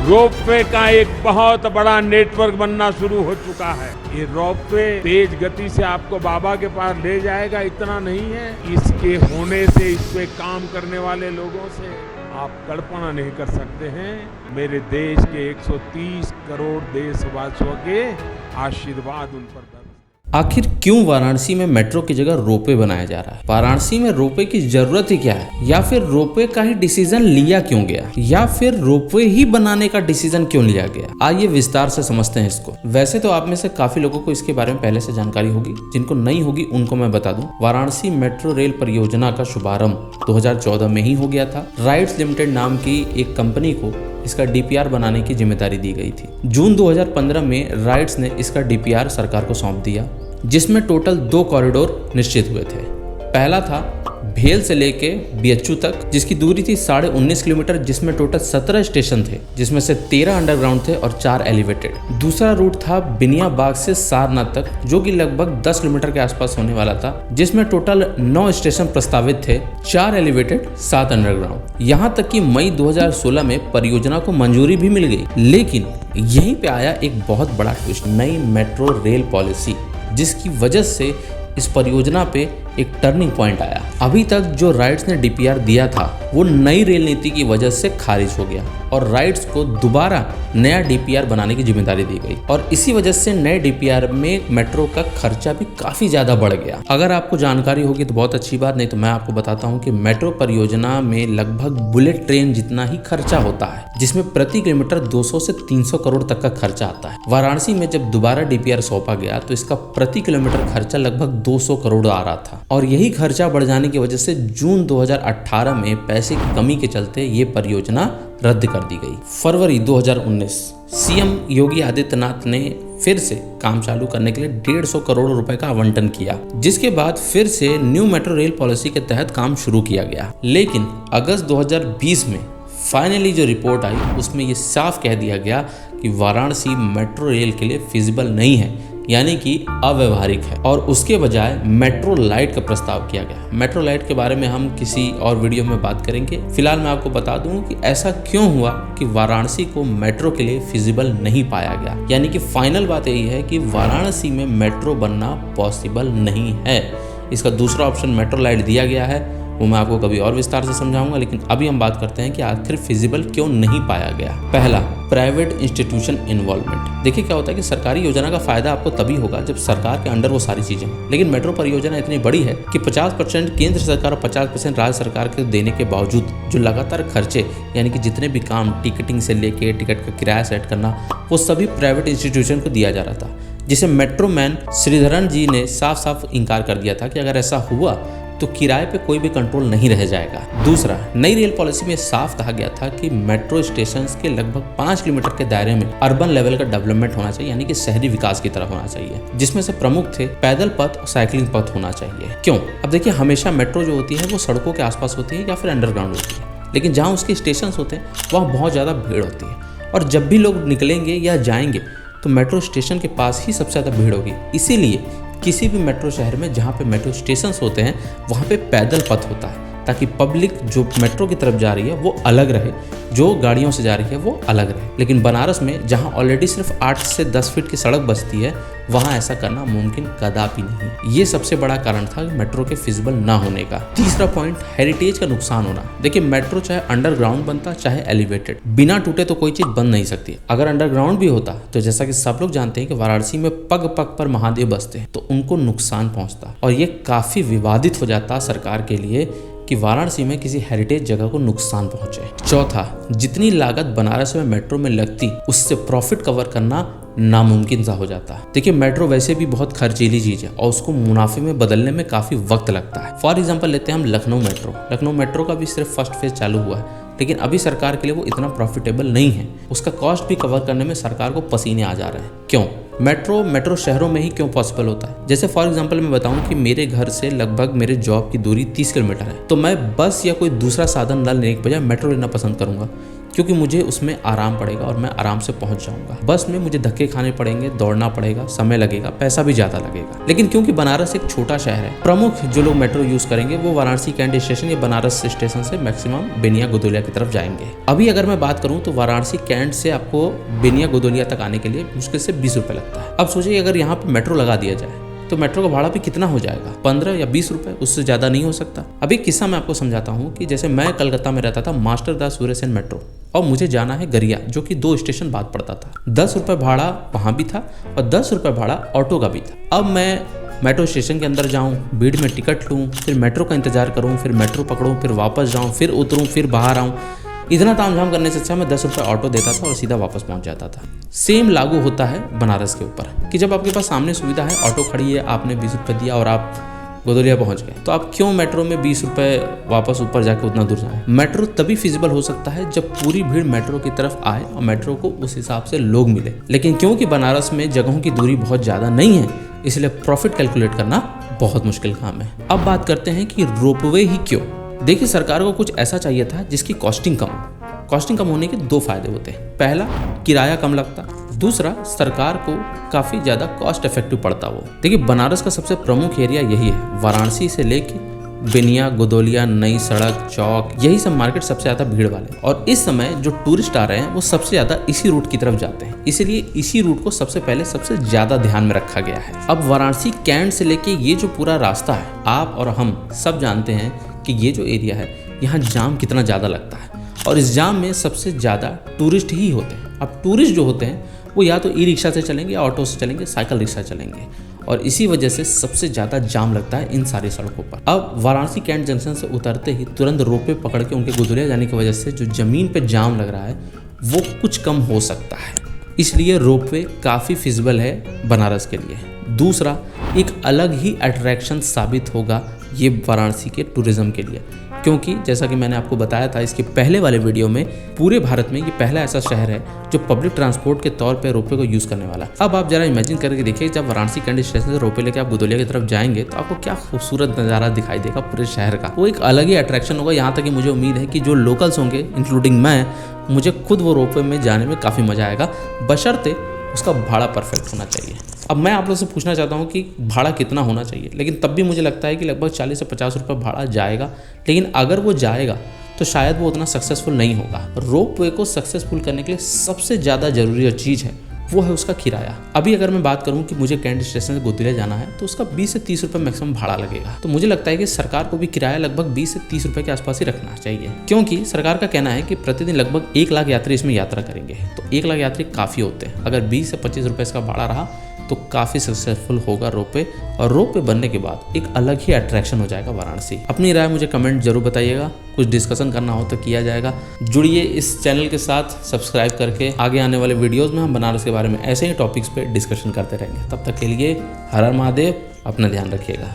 Ropeway का एक बहुत बड़ा नेटवर्क बनना शुरू हो चुका है। ये रोपवे तेज गति से आपको बाबा के पास ले जाएगा, इतना नहीं है, इसके होने से इस पे काम करने वाले लोगों से आप कल्पना नहीं कर सकते हैं। मेरे देश के 130 करोड़ देशवासियों के आशीर्वाद उन पर। आखिर क्यों वाराणसी में मेट्रो की जगह रोपवे बनाया जा रहा है? वाराणसी में रोपवे की जरूरत ही क्या है? या फिर रोपवे का ही डिसीजन लिया क्यों गया? या फिर रोपवे ही बनाने का डिसीजन क्यों लिया गया? आइए विस्तार से समझते हैं इसको। वैसे तो आप में से काफी लोगों को इसके बारे में पहले से जानकारी होगी, जिनको नहीं होगी उनको मैं बता दूं। वाराणसी मेट्रो रेल परियोजना का शुभारंभ 2014 में ही हो गया था। राइट्स लिमिटेड नाम की एक कंपनी को इसका डीपीआर बनाने की जिम्मेदारी दी गई थी। जून 2015 में राइट्स ने इसका डीपीआर सरकार को सौंप दिया, जिसमें टोटल 2 कॉरिडोर निश्चित हुए थे। पहला था भेल से लेके बीएचयू तक, जिसकी दूरी थी 19.5 किलोमीटर, जिसमें टोटल 17 स्टेशन थे, जिसमें से 13 अंडरग्राउंड थे और 4 एलिवेटेड। दूसरा रूट था बिनियाबाग से सारनाथ तक, जो कि लगभग 10 किलोमीटर के आसपास होने वाला था, जिसमें टोटल 9 स्टेशन प्रस्तावित थे, 4 एलिवेटेड, 7 अंडरग्राउंड। यहाँ तक कि मई 2016 में परियोजना को मंजूरी भी मिल गई। लेकिन यहीं पे आया एक बहुत बड़ा ट्विस्ट, नई मेट्रो रेल पॉलिसी, जिसकी वजह से इस परियोजना पे एक टर्निंग पॉइंट आया। अभी तक जो राइट्स ने डीपीआर दिया था वो नई रेल नीति की वजह से खारिज हो गया और राइट्स को दोबारा नया डीपीआर बनाने की जिम्मेदारी दी गई और इसी वजह से नए डीपीआर में मेट्रो का खर्चा भी काफी ज्यादा बढ़ गया। अगर आपको जानकारी होगी तो बहुत अच्छी बात, नहीं तो मैं आपको बताता हूँ कि मेट्रो परियोजना में लगभग बुलेट ट्रेन जितना ही खर्चा होता है, जिसमें प्रति किलोमीटर 200 से 300 करोड़ तक का खर्चा आता है। वाराणसी में जब दोबारा डीपीआर सौंपा गया तो इसका प्रति किलोमीटर खर्चा लगभग 200 करोड़ आ रहा था और यही खर्चा बढ़ जाने की वजह से जून 2018 में पैसे की कमी के चलते ये परियोजना रद्द कर दी गई। फरवरी 2019 सीएम योगी आदित्यनाथ ने फिर से काम चालू करने के लिए 150 करोड़ रुपए का आवंटन किया, जिसके बाद फिर से न्यू मेट्रो रेल पॉलिसी के तहत काम शुरू किया गया। लेकिन अगस्त 2020 में फाइनली जो रिपोर्ट आई उसमें ये साफ कह दिया गया कि वाराणसी मेट्रो रेल के लिए फिजिबल नहीं है, यानी कि अव्यवहारिक है, और उसके बजाय मेट्रो लाइट का प्रस्ताव किया गया। मेट्रो लाइट के बारे में हम किसी और वीडियो में बात करेंगे। फिलहाल मैं आपको बता दूं कि ऐसा क्यों हुआ कि वाराणसी को मेट्रो के लिए फिजिबल नहीं पाया गया। यानी कि फाइनल बात यही है कि वाराणसी में मेट्रो बनना पॉसिबल नहीं है। इसका दूसरा ऑप्शन मेट्रो लाइट दिया गया है, वो मैं आपको कभी और विस्तार से समझाऊंगा, लेकिन अभी हम बात करते हैं कि आखिर फिजिबल क्यों नहीं पाया गया। पहला, प्राइवेट इंस्टीट्यूशन इन्वॉल्वमेंट। देखिए क्या होता है कि सरकारी योजना का फायदा आपको तभी होगा जब सरकार के अंडर वो सारी चीजें हों, लेकिन मेट्रो परियोजना इतनी बड़ी है कि 50% केंद्र सरकार और 50% राज्य सरकार के देने के बावजूद जो लगातार खर्चे, यानी कि जितने भी काम टिकटिंग से लेके टिकट का किराया सेट करना, वो सभी प्राइवेट इंस्टीट्यूशन को दिया जा रहा था, जिसे मेट्रो मैन श्रीधरन जी ने साफ साफ इनकार कर दिया था कि अगर ऐसा हुआ तो किराए पे कोई भी कंट्रोल नहीं रह जाएगा। दूसरा, नई रेल पॉलिसी में साफ कहा गया था कि मेट्रो स्टेशन के लगभग 5 किलोमीटर के दायरे में अर्बन लेवल का डेवलपमेंट होना चाहिए, यानी कि शहरी विकास की तरफ होना चाहिए, जिसमें से प्रमुख थे पैदल पथ और साइकिलिंग पथ होना चाहिए। क्यों? अब देखिए, हमेशा मेट्रो जो होती है वो सड़कों के आसपास होती है या फिर अंडरग्राउंड होती है, लेकिन जहाँ उसके स्टेशन होते हैं वहाँ बहुत ज़्यादा भीड़ होती है और जब भी लोग निकलेंगे या जाएंगे तो मेट्रो स्टेशन के पास ही सबसे ज़्यादा भीड़ होगी। इसीलिए किसी भी मेट्रो शहर में जहाँ पे मेट्रो स्टेशन होते हैं वहाँ पे पैदल पथ होता है, ताकि पब्लिक जो मेट्रो की तरफ जा रही है वो अलग रहे, जो गाड़ियों से जा रही है वो अलग रहे। लेकिन बनारस में जहाँ ऑलरेडी सिर्फ 8 से 10 फीट की सड़क बचती है, वहाँ ऐसा करना मुमकिन कदापि नहीं। ये सबसे बड़ा कारण था मेट्रो के फिजिबल ना होने का। तीसरा पॉइंट, हेरिटेज का नुकसान होना। देखिए, मेट्रो चाहे अंडरग्राउंड बनता चाहे एलिवेटेड, बिना टूटे तो कोई चीज बन नहीं सकती। अगर अंडरग्राउंड भी होता तो जैसा कि सब लोग जानते हैं कि वाराणसी में पग पग पर महादेव बसते हैं, तो उनको नुकसान पहुंचता और ये काफी विवादित हो जाता सरकार के लिए कि वाराणसी में किसी हेरिटेज जगह को नुकसान पहुंचे। चौथा, जितनी लागत बनारस में मेट्रो में लगती उससे प्रॉफिट कवर करना नामुमकिन सा हो जाता है। देखिए, मेट्रो वैसे भी बहुत खर्चीली चीज है और उसको मुनाफे में बदलने में काफी वक्त लगता है। फॉर एग्जांपल लेते हैं हम लखनऊ मेट्रो। लखनऊ मेट्रो का भी सिर्फ फर्स्ट फेज चालू हुआ है, लेकिन अभी सरकार के लिए वो इतना प्रॉफिटेबल नहीं है। उसका कॉस्ट भी कवर करने में सरकार को पसीने आ जा रहे हैं। क्यों? मेट्रो शहरों में ही क्यों पॉसिबल होता है? जैसे फॉर एग्जांपल मैं बताऊं कि मेरे घर से लगभग मेरे जॉब की दूरी 30 किलोमीटर है, तो मैं बस या कोई दूसरा साधन न लेने के बजाय मेट्रो लेना पसंद करूंगा, क्योंकि मुझे उसमें आराम पड़ेगा और मैं आराम से पहुंच जाऊंगा। बस में मुझे धक्के खाने पड़ेंगे, दौड़ना पड़ेगा, समय लगेगा, पैसा भी ज्यादा लगेगा। लेकिन क्योंकि बनारस एक छोटा शहर है, प्रमुख जो लोग मेट्रो यूज करेंगे वो वाराणसी कैंट स्टेशन या बनारस स्टेशन से मैक्सिमम बेनिया गोदोलिया की तरफ जाएंगे। अभी अगर मैं बात करूं तो वाराणसी कैंट से आपको बेनिया गोदोलिया तक आने के लिए मुश्किल से 20 रुपए लगता है। अब सोचिए अगर यहाँ पे मेट्रो लगा दिया जाए तो मेट्रो का भाड़ा भी कितना हो जाएगा, 15 या 20 रुपए, उससे ज्यादा नहीं हो सकता। अब एक किस्सा मैं आपको समझाता हूँ कि जैसे मैं कलकत्ता में रहता था, मास्टर दास सूर्यसेन मेट्रो, और मुझे जाना है गरिया जो कि 2 स्टेशन बाद पड़ता था। 10 रुपए भाड़ा वहाँ भी था और 10 रुपए भाड़ा ऑटो का भी था। अब मैं मेट्रो स्टेशन के अंदर जाऊँ, भीड़ में टिकट लूँ, फिर मेट्रो का इंतजार करूँ, फिर मेट्रो पकड़ूँ, फिर वापस जाऊँ, फिर उतरूँ, फिर बाहर आऊँ, इतना तामझाम करने से अच्छा मैं 10 रुपये ऑटो देता था और सीधा वापस पहुंच जाता था। सेम लागू होता है बनारस के ऊपर कि जब आपके पास सामने सुविधा है, ऑटो खड़ी है, आपने 20 रुपये दिया और आप गोदोलिया पहुंच गए, तो आप क्यों मेट्रो में 20 रुपये वापस ऊपर जाके उतना दूर जाएं? मेट्रो तभी फिजिबल हो सकता है जब पूरी भीड़ मेट्रो की तरफ आए और मेट्रो को उस हिसाब से लोग मिले। लेकिन क्योंकि बनारस में जगहों की दूरी बहुत ज़्यादा नहीं है, इसलिए प्रॉफिट कैलकुलेट करना बहुत मुश्किल काम है। अब बात करते हैं कि रोपवे ही क्यों। देखिए, सरकार को कुछ ऐसा चाहिए था जिसकी कॉस्टिंग कम हो। कॉस्टिंग कम होने के 2 फायदे होते हैं। पहला, किराया कम लगता, दूसरा, सरकार को काफ़ी ज़्यादा कॉस्ट इफेक्टिव पड़ता वो। देखिए, बनारस का सबसे प्रमुख एरिया यही है। वाराणसी से लेके बेनिया, गोदोलिया, नई सड़क, चौक, यही सब मार्केट सबसे ज़्यादा भीड़ वाले। और इस समय जो टूरिस्ट आ रहे हैं वो सबसे ज़्यादा इसी रूट की तरफ जाते हैं, इसलिए इसी रूट को सबसे पहले सबसे ज़्यादा ध्यान में रखा गया है। अब वाराणसी कैंट से लेके ये जो पूरा रास्ता है, आप और हम सब जानते हैं कि ये जो एरिया है यहाँ जाम कितना ज़्यादा लगता है, और इस जाम में सबसे ज़्यादा टूरिस्ट ही होते हैं। अब टूरिस्ट जो होते हैं वो या तो ई रिक्शा से चलेंगे, या ऑटो से चलेंगे, साइकिल रिक्शा चलेंगे, और इसी वजह से सबसे ज़्यादा जाम लगता है इन सारी सड़कों पर। अब वाराणसी कैंट जंक्शन से उतरते ही तुरंत रोपवे पकड़ के उनके गोदोलिया जाने की वजह से जो ज़मीन पे जाम लग रहा है वो कुछ कम हो सकता है, इसलिए रोपवे काफ़ी फिजिबल है बनारस के लिए। दूसरा, एक अलग ही अट्रैक्शन साबित होगा ये वाराणसी के टूरिज्म के लिए, क्योंकि जैसा कि मैंने आपको बताया था इसके पहले वाले वीडियो में, पूरे भारत में ये पहला ऐसा शहर है जो पब्लिक ट्रांसपोर्ट के तौर पे रोपवे को यूज़ करने वाला है। अब आप जरा इमेजिन करके देखिए, जब वाराणसी कैंट स्टेशन से रोपवे लेके आप गोदोलिया की तरफ जाएंगे तो आपको क्या खूबसूरत नज़ारा दिखाई देगा पूरे शहर का। वो एक अलग ही अट्रैक्शन होगा। यहाँ तक कि मुझे उम्मीद है कि जो लोकल्स होंगे, इंक्लूडिंग मैं, मुझे खुद वो रोपवे में जाने में काफ़ी मज़ा आएगा, बशर्ते उसका भाड़ा परफेक्ट होना चाहिए। अब मैं आप लोग से पूछना चाहता हूँ कि भाड़ा कितना होना चाहिए, लेकिन तब भी मुझे लगता है कि लगभग 40 से 50 रुपये भाड़ा जाएगा। लेकिन अगर वो जाएगा तो शायद वो उतना सक्सेसफुल नहीं होगा। रोपवे को सक्सेसफुल करने के लिए सबसे ज़्यादा ज़रूरी जो चीज़ है वो है उसका किराया। अभी अगर मैं बात करूं कि मुझे कैंट स्टेशन से गोदोलिया जाना है तो उसका 20 से 30 रुपये मैक्सिमम भाड़ा लगेगा। तो मुझे लगता है कि सरकार को भी किराया लगभग 20 से 30 रुपये के आसपास ही रखना चाहिए, क्योंकि सरकार का कहना है कि प्रतिदिन लगभग 1 लाख यात्री इसमें यात्रा करेंगे। तो 1 लाख यात्री काफ़ी होते हैं। अगर 20 से 25 रुपये इसका भाड़ा रहा तो काफ़ी सक्सेसफुल होगा रोपवे, और रोपवे बनने के बाद एक अलग ही अट्रैक्शन हो जाएगा वाराणसी। अपनी राय मुझे कमेंट जरूर बताइएगा, कुछ डिस्कशन करना हो तो किया जाएगा। जुड़िए इस चैनल के साथ सब्सक्राइब करके, आगे आने वाले वीडियोज़ में हम बनारस के बारे में ऐसे ही टॉपिक्स पे डिस्कशन करते रहेंगे। तब तक के लिए हर हर महादेव, अपना ध्यान रखिएगा।